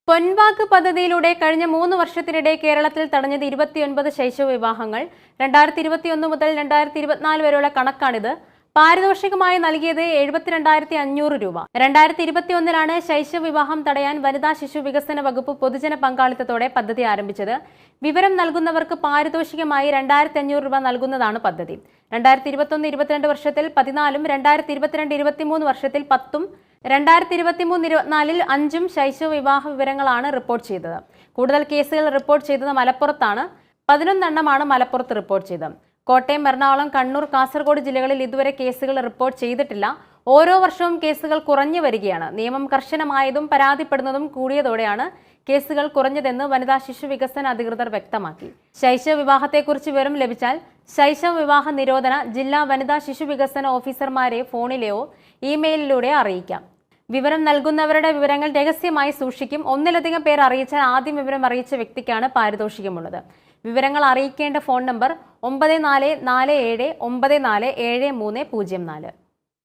പൊൻവാക്ക് പദ്ധതിയിലൂടെ കഴിഞ്ഞ 3 വർഷത്തിനിടെ കേരളത്തിൽ തടഞ്ഞത് 29 ശൈശവ വിവാഹങ്ങൾ. 2021 മുതൽ 2024 വരെയുള്ള കണക്കാണിത്. പാരിതോഷികമായി നൽകിയത് 72,500 രൂപ. 2021-ലാണ് ശൈശവ വിവാഹം തടയാൻ വനിതാ ശിശു വികസന വകുപ്പ് പൊതുജന പങ്കാളിത്തത്തോടെ പദ്ധതി ആരംഭിച്ചത്. വിവരം നൽകുന്നവർക്ക് പാരിതോഷികമായി 2,500 രൂപ നൽകുന്നതാണ് പദ്ധതി. 2021-22 വർഷത്തിൽ 14-ഉം 2022-23 വർഷത്തിൽ 10-ഉം 2023-24-ൽ 5-ഉം ശൈശവ വിവാഹ വിവരങ്ങളാണ് റിപ്പോർട്ട് ചെയ്തത്. കൂടുതൽ കേസുകൾ റിപ്പോർട്ട് ചെയ്തത് മലപ്പുറത്താണ്. 11 എണ്ണമാണ് മലപ്പുറത്ത് റിപ്പോർട്ട് ചെയ്തത്. കോട്ടയം, എറണാകുളം, കണ്ണൂർ, കാസർഗോഡ് ജില്ലകളിൽ ഇതുവരെ കേസുകൾ റിപ്പോർട്ട് ചെയ്തിട്ടില്ല. ഓരോ വർഷവും കേസുകൾ കുറഞ്ഞു വരികയാണ്. നിയമം കർശനമായതും പരാതിപ്പെടുന്നതും കൂടിയതോടെയാണ് കേസുകൾ കുറഞ്ഞതെന്ന് വനിതാ ശിശു വികസന അധികൃതർ വ്യക്തമാക്കി. ശൈശവ വിവാഹത്തെക്കുറിച്ച് വിവരം ലഭിച്ചാൽ ശൈശവ വിവാഹ നിരോധന ജില്ലാ വനിതാ ശിശു വികസന ഓഫീസർമാരെ ഫോണിലെയോ ഇമെയിലിലൂടെ അറിയിക്കാം. വിവരം നൽകുന്നവരുടെ വിവരങ്ങൾ രഹസ്യമായി സൂക്ഷിക്കും. ഒന്നിലധികം പേർ അറിയിച്ചാൽ ആദ്യം വിവരം അറിയിച്ച വ്യക്തിക്കാണ് പാരിതോഷികമുള്ളത്. വിവരങ്ങൾ അറിയിക്കേണ്ട ഫോൺ നമ്പർ 9447947304.